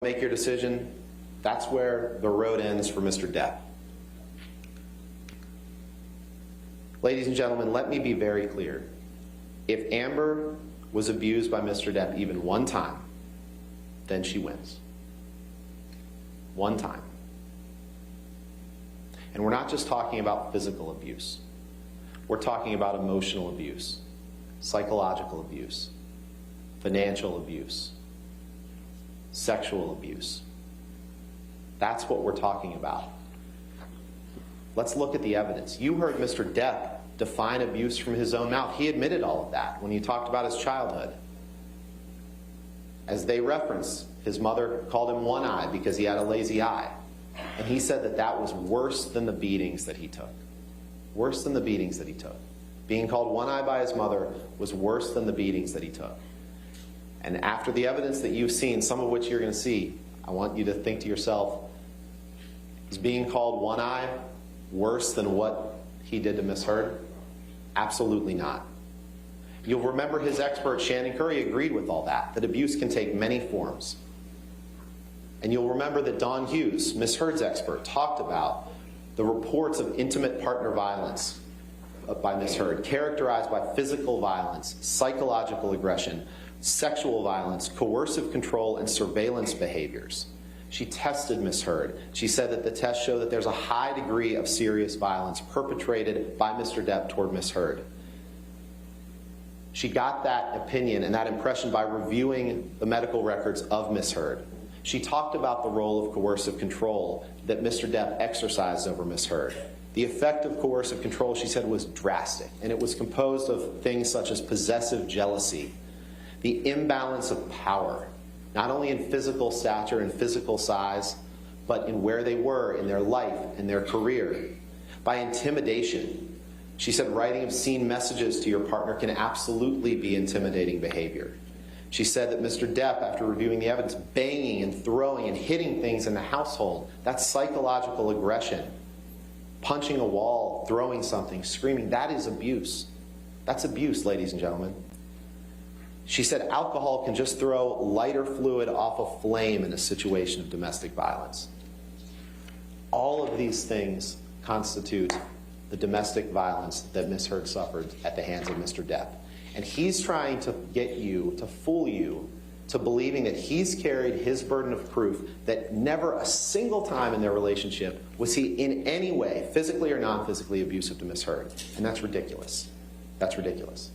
make your decision, that's where the road ends for Mr. Depp. Ladies and gentlemen, let me be very clear. If Amber was abused by Mr. Depp even one time, then she wins. One time. And we're not just talking about physical abuse. We're talking about emotional abuse, psychological abuse, financial abuse, sexual abuse. That's what we're talking about. Let's look at the evidence. You heard Mr. Depp define abuse from his own mouth. He admitted all of that when he talked about his childhood. As they reference, his mother called him one-eye because he had a lazy eye. And he said that that was worse than the beatings that he took. Worse than the beatings that he took. Being called one-eye by his mother was worse than the beatings that he took. And after the evidence that you've seen, some of which you're going to see, I want you to think to yourself, is being called one-eye worse than what he did to Miss Heard? Absolutely not. You'll remember his expert, Shannon Curry, agreed with all that abuse can take many forms. And you'll remember that Don Hughes, Miss Heard's expert, talked about the reports of intimate partner violence by Miss Heard, characterized by physical violence, psychological aggression, sexual violence, coercive control, and surveillance behaviors. She tested Miss Heard. She said that the tests show that there's a high degree of serious violence perpetrated by Mr. Depp toward Miss Heard. She got that opinion and that impression by reviewing the medical records of Miss Heard. She talked about the role of coercive control that Mr. Depp exercised over Miss Heard. The effect of coercive control, she said, was drastic, and it was composed of things such as possessive jealousy, the imbalance of power, not only in physical stature and physical size, but in where they were in their life and their career. By intimidation. She said writing obscene messages to your partner can absolutely be intimidating behavior. She said that Mr. Depp, after reviewing the evidence, banging and throwing and hitting things in the household, that's psychological aggression. Punching a wall, throwing something, screaming, that is abuse. That's abuse, ladies and gentlemen. She said alcohol can just throw lighter fluid off a flame in a situation of domestic violence. All of these things constitute the domestic violence that Miss Heard suffered at the hands of Mr. Depp. And he's trying to get you, to fool you, to believing that he's carried his burden of proof that never a single time in their relationship was he in any way, physically or non-physically, abusive to Miss Heard. And that's ridiculous. That's ridiculous.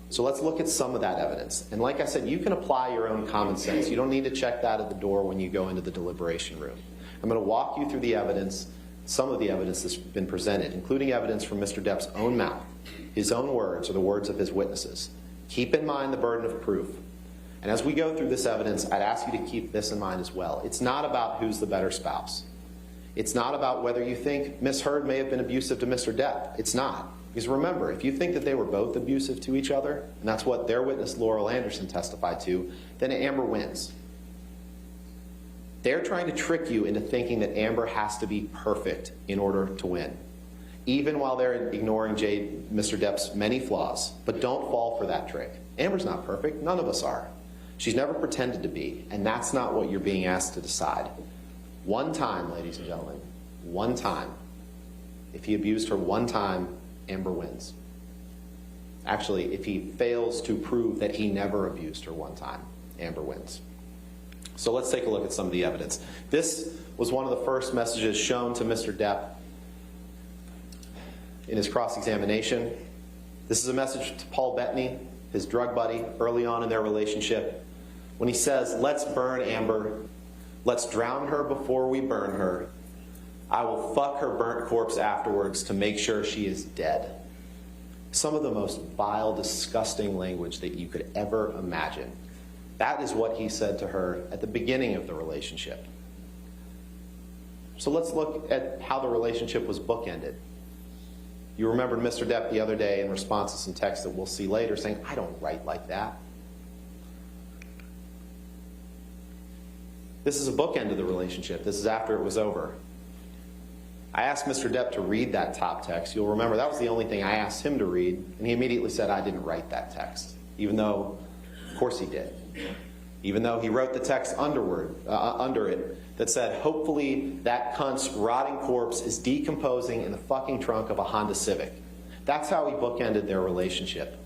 So let's look at some of that evidence. And like I said, you can apply your own common sense. You don't need to check that at the door when you go into the deliberation room. I'm going to walk you through the evidence, some of the evidence that's been presented, including evidence from Mr. Depp's own mouth, his own words, or the words of his witnesses. Keep in mind the burden of proof. And as we go through this evidence, I'd ask you to keep this in mind as well. It's not about who's the better spouse. It's not about whether you think Miss Heard may have been abusive to Mr. Depp. It's not. Because remember, if you think that they were both abusive to each other, and that's what their witness Laurel Anderson testified to, then Amber wins. They're trying to trick you into thinking that Amber has to be perfect in order to win, even while they're ignoring Mr. Depp's many flaws. But don't fall for that trick. Amber's not perfect. None of us are. She's never pretended to be, and that's not what you're being asked to decide. One time, ladies and gentlemen, one time. If he abused her one time, Amber wins. Actually, if he fails to prove that he never abused her one time, Amber wins. So let's take a look at some of the evidence. This was one of the first messages shown to Mr. Depp in his cross-examination. This is a message to Paul Bettany, his drug buddy, early on in their relationship, when he says, "Let's burn Amber. Let's drown her before we burn her. I will fuck her burnt corpse afterwards to make sure she is dead." Some of the most vile, disgusting language that you could ever imagine. That is what he said to her at the beginning of the relationship. So let's look at how the relationship was bookended. You remembered Mr. Depp the other day in response to some text that we'll see later saying, "I don't write like that." This is a bookend of the relationship. This is after it was over. I asked Mr. Depp to read that top text. You'll remember that was the only thing I asked him to read, and he immediately said, "I didn't write that text," even though, of course he did. even though he wrote the text under it that said, hopefully that cunt's rotting corpse is decomposing in the fucking trunk of a Honda Civic. That's how he bookended their relationship.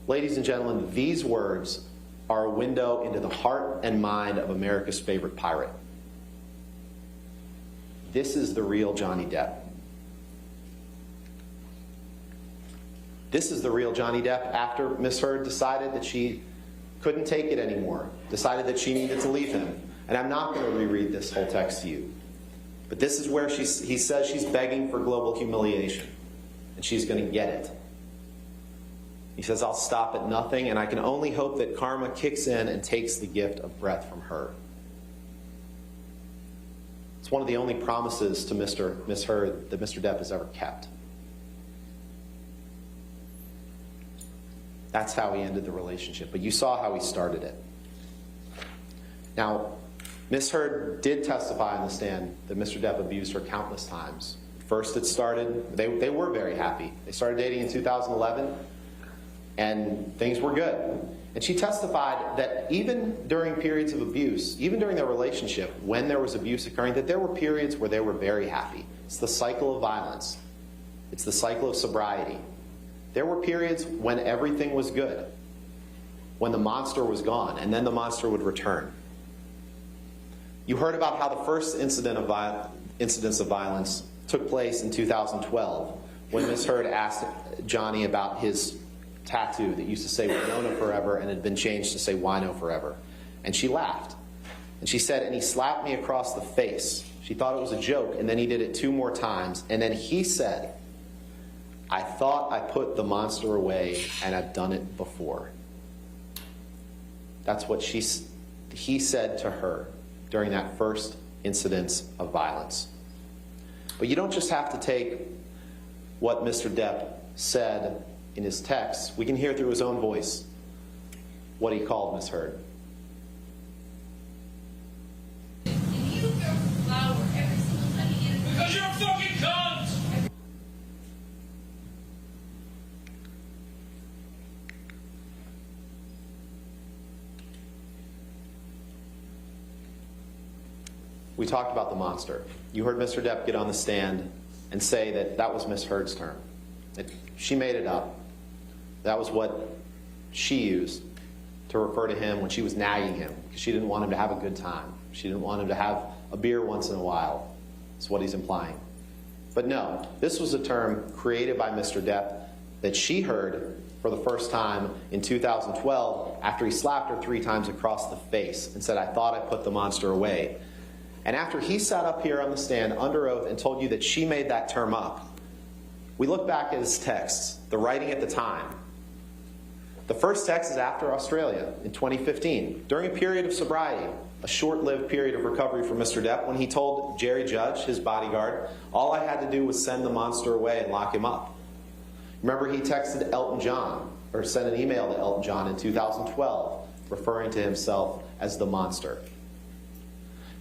Ladies and gentlemen, these words are a window into the heart and mind of America's favorite pirate. This is the real Johnny Depp. This is the real Johnny Depp after Miss Heard decided that she couldn't take it anymore, decided that she needed to leave him. And I'm not going to reread this whole text to you. But this is where he says she's begging for global humiliation. And she's going to get it. He says, I'll stop at nothing, and I can only hope that karma kicks in and takes the gift of breath from her. It's one of the only promises to Miss Heard that Mr. Depp has ever kept. That's how he ended the relationship. But you saw how he started it. Now, Miss Heard did testify on the stand that Mr. Depp abused her countless times. First it started, they were very happy. They started dating in 2011, and things were good. And she testified that even during periods of abuse, even during their relationship, when there was abuse occurring, that there were periods where they were very happy. It's the cycle of violence. It's the cycle of sobriety. There were periods when everything was good, when the monster was gone, and then the monster would return. You heard about how the first incidents of violence took place in 2012, when Miss Heard asked Johnny about his tattoo that used to say Winona Forever and had been changed to say Wino Forever. And she laughed. And she said, and he slapped me across the face. She thought it was a joke, and then he did it 2 more times. And then he said, I thought I put the monster away, and I've done it before. That's what he said to her during that first incidence of violence. But you don't just have to take what Mr. Depp said in his text. We can hear through his own voice what he called Miss Heard. Because you're a fucking cunt! We talked about the monster. You heard Mr. Depp get on the stand and say that that was Miss Heard's term. That she made it up. That was what she used to refer to him when she was nagging him, because she didn't want him to have a good time. She didn't want him to have a beer once in a while. That's what he's implying. But no, this was a term created by Mr. Depp that she heard for the first time in 2012 after he slapped her 3 times across the face and said, I thought I put the monster away. And after he sat up here on the stand under oath and told you that she made that term up, we look back at his texts, the writing at the time. The first text is after Australia in 2015, during a period of sobriety, a short-lived period of recovery for Mr. Depp, when he told Jerry Judge, his bodyguard, all I had to do was send the monster away and lock him up. Remember, he texted Elton John, or sent an email to Elton John in 2012, referring to himself as the monster.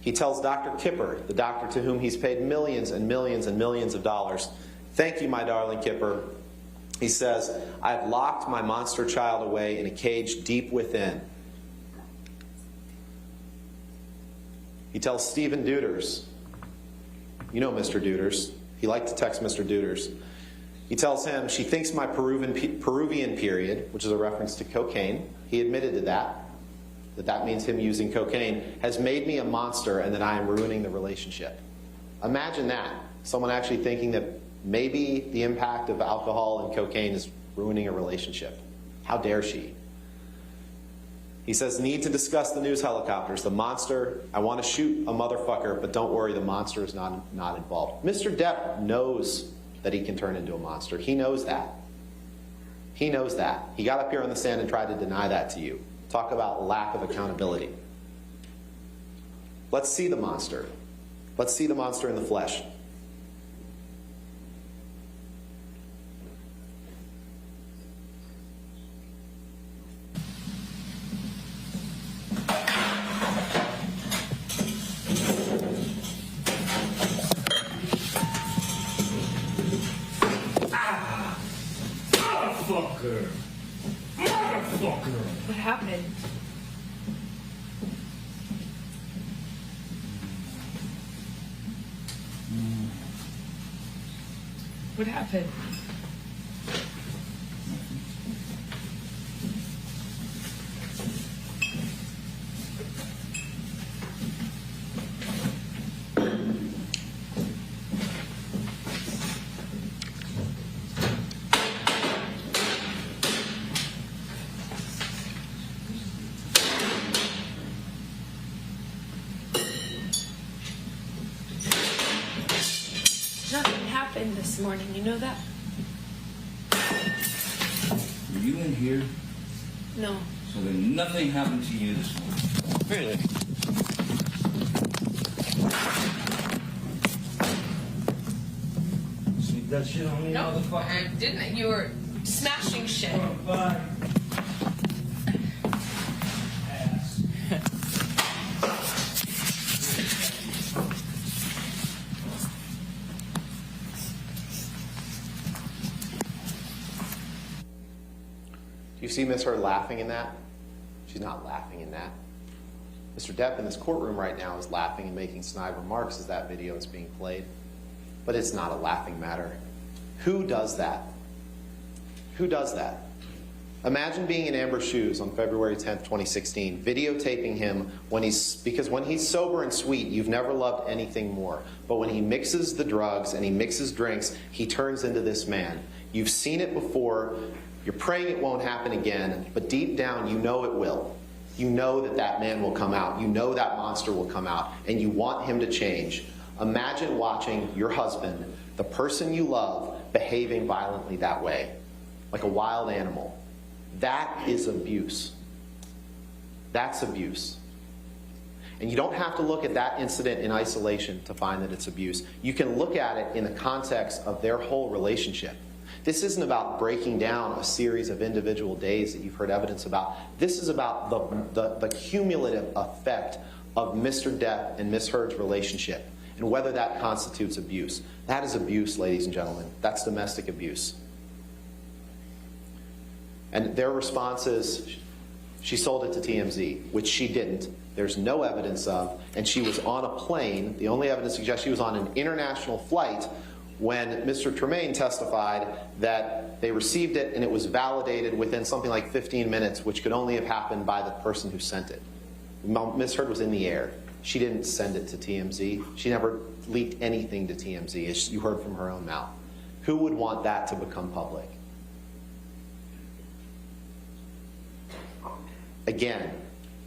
He tells Dr. Kipper, the doctor to whom he's paid millions and millions and millions of dollars, thank you, my darling Kipper. He says, I've locked my monster child away in a cage deep within. He tells Stephen Deuters, you know Mr. Deuters, he liked to text Mr. Deuters. He tells him, she thinks my Peruvian period, which is a reference to cocaine, he admitted to that means him using cocaine, has made me a monster and that I am ruining the relationship. Imagine that. Someone actually thinking that maybe the impact of alcohol and cocaine is ruining a relationship. How dare she? He says, need to discuss the news helicopters. The monster, I want to shoot a motherfucker, but don't worry, the monster is not involved. Mr. Depp knows that he can turn into a monster. He knows that. He knows that. He got up here on the stand and tried to deny that to you. Talk about lack of accountability. Let's see the monster. Let's see the monster in the flesh. Motherfucker! Motherfucker! What happened? What happened? Nothing happened this morning, you know that? Were you in here? No. So then nothing happened to you this morning? Really? Sneak that shit on me, No, motherfucker. I didn't. You were smashing shit. Oh, bye. Ass. Do you see Miss Heard laughing in that? She's not laughing in that. Mr. Depp in this courtroom right now is laughing and making snide remarks as that video is being played. But it's not a laughing matter. Who does that? Who does that? Imagine being in Amber's shoes on February 10th, 2016, videotaping him because when he's sober and sweet, you've never loved anything more. But when he mixes the drugs and he mixes drinks, he turns into this man. You've seen it before. You're praying it won't happen again, but deep down you know it will. You know that that man will come out. You know that monster will come out, and you want him to change. Imagine watching your husband, the person you love, behaving violently that way, like a wild animal. That is abuse. That's abuse. And you don't have to look at that incident in isolation to find that it's abuse. You can look at it in the context of their whole relationship. This isn't about breaking down a series of individual days that you've heard evidence about. This is about the cumulative effect of Mr. Depp and Miss Heard's relationship and whether that constitutes abuse. That is abuse, ladies and gentlemen. That's domestic abuse. And their response is, she sold it to TMZ, which she didn't. There's no evidence of. And she was on a plane. The only evidence suggests she was on an international flight when Mr. Tremaine testified that they received it and it was validated within something like 15 minutes, which could only have happened by the person who sent it. Miss Heard was in the air. She didn't send it to TMZ. She never leaked anything to TMZ, as you heard from her own mouth. Who would want that to become public? Again,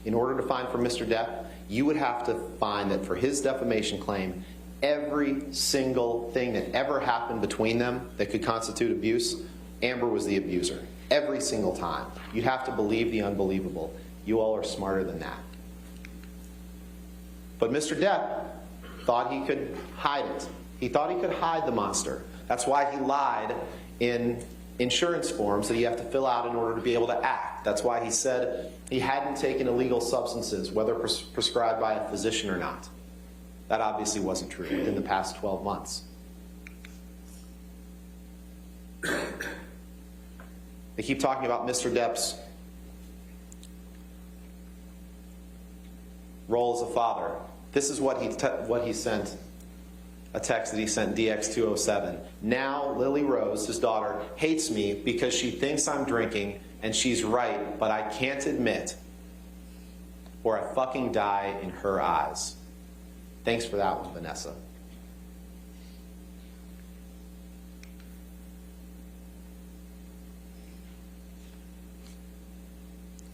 in order to find for Mr. Depp, you would have to find that for his defamation claim, every single thing that ever happened between them that could constitute abuse, Amber was the abuser. Every single time. You'd have to believe the unbelievable. You all are smarter than that. But Mr. Depp thought he could hide it. He thought he could hide the monster. That's why he lied in insurance forms that you have to fill out in order to be able to act. That's why he said he hadn't taken illegal substances, whether prescribed by a physician or not. That obviously wasn't true within the past 12 months. They keep talking about Mr. Depp's role as a father. This is what he sent, a text that he sent DX207. Now Lily Rose, his daughter, hates me because she thinks I'm drinking, and she's right, but I can't admit, or I fucking die in her eyes. Thanks for that one, Vanessa.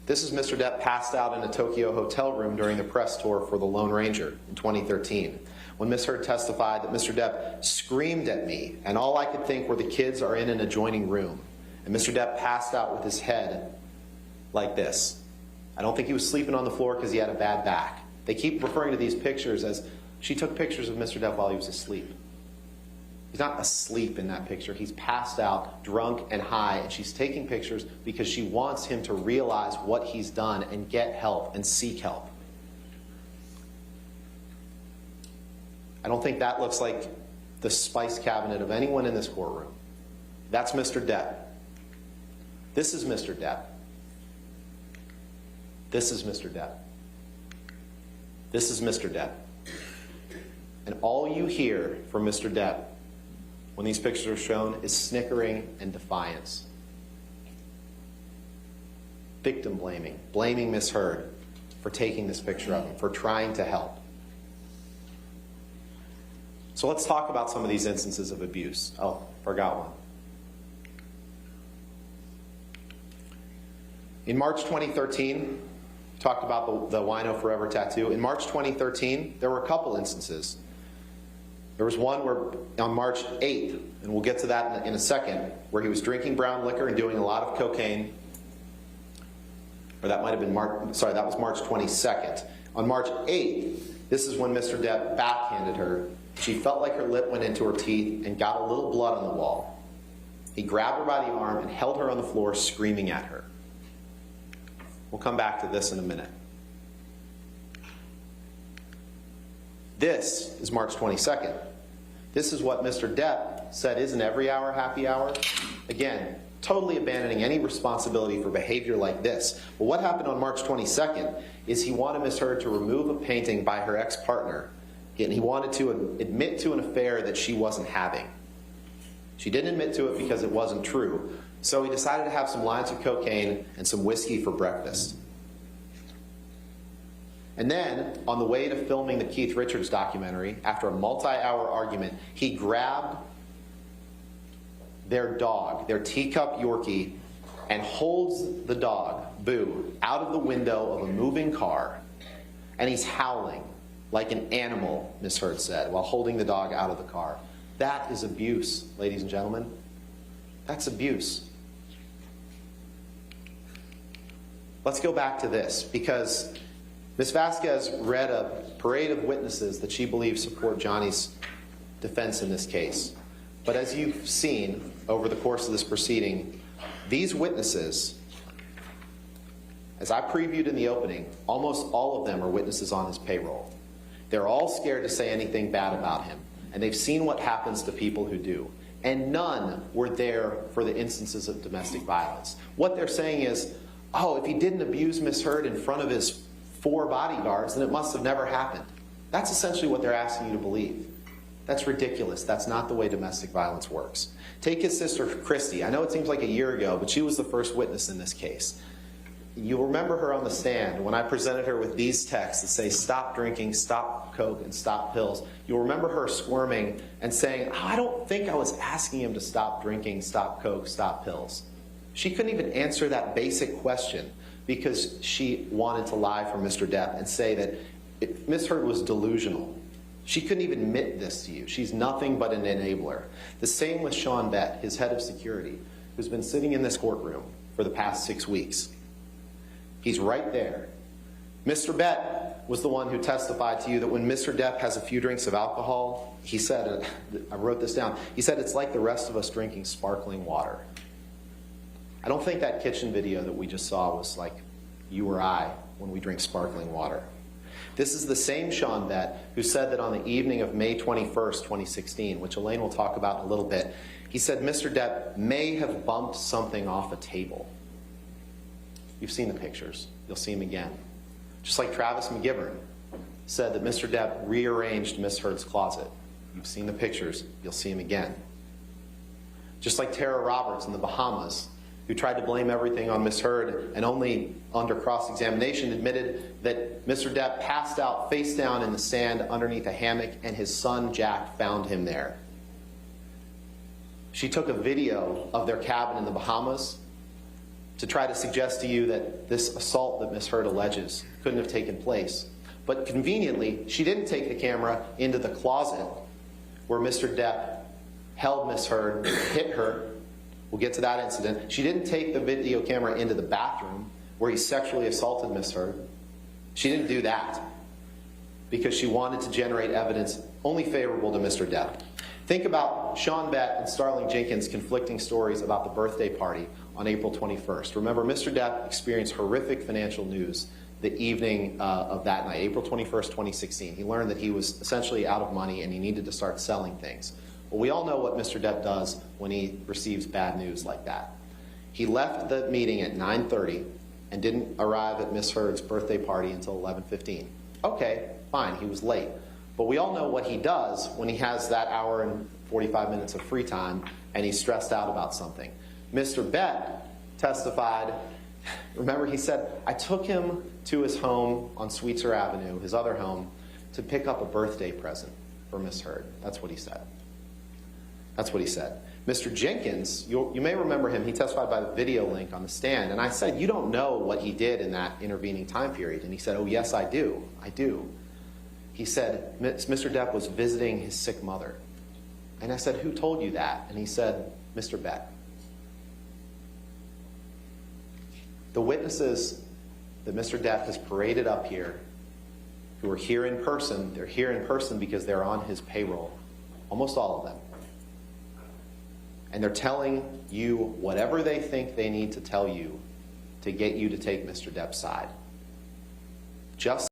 This is Mr. Depp passed out in a Tokyo hotel room during the press tour for The Lone Ranger in 2013, when Miss Heard testified that Mr. Depp screamed at me, and all I could think were the kids are in an adjoining room. And Mr. Depp passed out with his head like this. I don't think he was sleeping on the floor because he had a bad back. They keep referring to these pictures as she took pictures of Mr. Depp while he was asleep. He's not asleep in that picture. He's passed out, drunk and high, and she's taking pictures because she wants him to realize what he's done and get help and seek help. I don't think that looks like the spice cabinet of anyone in this courtroom. That's Mr. Depp. This is Mr. Depp. This is Mr. Depp. This is Mr. Depp. And all you hear from Mr. Depp when these pictures are shown is snickering and defiance. Victim blaming, blaming Miss Heard for taking this picture of him, for trying to help. So let's talk about some of these instances of abuse. Oh, forgot one. In March 2013, talked about the Wino Forever tattoo. In March 2013, there were a couple instances. There was one where on March 8th, and we'll get to that in a second, where he was drinking brown liquor and doing a lot of cocaine. Or that might have been that was March 22nd. On March 8th, this is when Mr. Depp backhanded her. She felt like her lip went into her teeth and got a little blood on the wall. He grabbed her by the arm and held her on the floor, screaming at her. We'll come back to this in a minute. This is March 22nd. This is what Mr. Depp said isn't every hour happy hour. Again, totally abandoning any responsibility for behavior like this. But what happened on March 22nd is he wanted Miss Heard to remove a painting by her ex-partner, and he wanted to admit to an affair that she wasn't having. She didn't admit to it because it wasn't true. So he decided to have some lines of cocaine and some whiskey for breakfast. And then, on the way to filming the Keith Richards documentary, after a multi-hour argument, he grabbed their dog, their teacup Yorkie, and holds the dog, Boo, out of the window of a moving car, and he's howling like an animal, Miss Heard said, while holding the dog out of the car. That is abuse, ladies and gentlemen. That's abuse. Let's go back to this, because Ms. Vasquez read a parade of witnesses that she believes support Johnny's defense in this case. But as you've seen over the course of this proceeding, these witnesses, as I previewed in the opening, almost all of them are witnesses on his payroll. They're all scared to say anything bad about him, and they've seen what happens to people who do. And none were there for the instances of domestic violence. What they're saying is, oh, if he didn't abuse Miss Heard in front of his 4 bodyguards, then it must have never happened. That's essentially what they're asking you to believe. That's ridiculous. That's not the way domestic violence works. Take his sister, Christy. I know it seems like a year ago, but she was the first witness in this case. You'll remember her on the stand when I presented her with these texts that say, stop drinking, stop coke, and stop pills. You'll remember her squirming and saying, oh, I don't think I was asking him to stop drinking, stop coke, stop pills. She couldn't even answer that basic question because she wanted to lie for Mr. Depp and say that Miss Heard was delusional. She couldn't even admit this to you. She's nothing but an enabler. The same with Sean Bett, his head of security, who's been sitting in this courtroom for the past 6 weeks. He's right there. Mr. Bett was the one who testified to you that when Mr. Depp has a few drinks of alcohol, he said, I wrote this down, he said it's like the rest of us drinking sparkling water. I don't think that kitchen video that we just saw was like you or I when we drink sparkling water. This is the same Sean Bett who said that on the evening of May 21st, 2016, which Elaine will talk about in a little bit, he said Mr. Depp may have bumped something off a table. You've seen the pictures. You'll see him again. Just like Travis McGivern said that Mr. Depp rearranged Miss Heard's closet. You've seen the pictures. You'll see him again. Just like Tara Roberts in the Bahamas, who tried to blame everything on Miss Heard and only under cross-examination admitted that Mr. Depp passed out face down in the sand underneath a hammock and his son Jack found him there. She took a video of their cabin in the Bahamas to try to suggest to you that this assault that Miss Heard alleges couldn't have taken place. But conveniently, she didn't take the camera into the closet where Mr. Depp held Miss Heard, hit her. We'll get to that incident. She didn't take the video camera into the bathroom where he sexually assaulted Miss Heard. She didn't do that because she wanted to generate evidence only favorable to Mr. Depp. Think about Sean Bett and Starling Jenkins' conflicting stories about the birthday party on April 21st. Remember, Mr. Depp experienced horrific financial news the evening of that night, April 21st, 2016. He learned that he was essentially out of money and he needed to start selling things. Well, we all know what Mr. Depp does when he receives bad news like that. He left the meeting at 9:30 and didn't arrive at Miss Heard's birthday party until 11:15. Okay, fine, he was late. But we all know what he does when he has that hour and 45 minutes of free time, and he's stressed out about something. Mr. Depp testified, remember he said, I took him to his home on Sweetser Avenue, his other home, to pick up a birthday present for Miss Heard. That's what he said. That's what he said. Mr. Jenkins, you may remember him, he testified by the video link on the stand, and I said, you don't know what he did in that intervening time period. And he said, oh yes, I do. I do. He said, Mr. Depp was visiting his sick mother. And I said, who told you that? And he said, Mr. Beck. The witnesses that Mr. Depp has paraded up here, who are here in person, they're here in person because they're on his payroll. Almost all of them. And they're telling you whatever they think they need to tell you to get you to take Mr. Depp's side. Just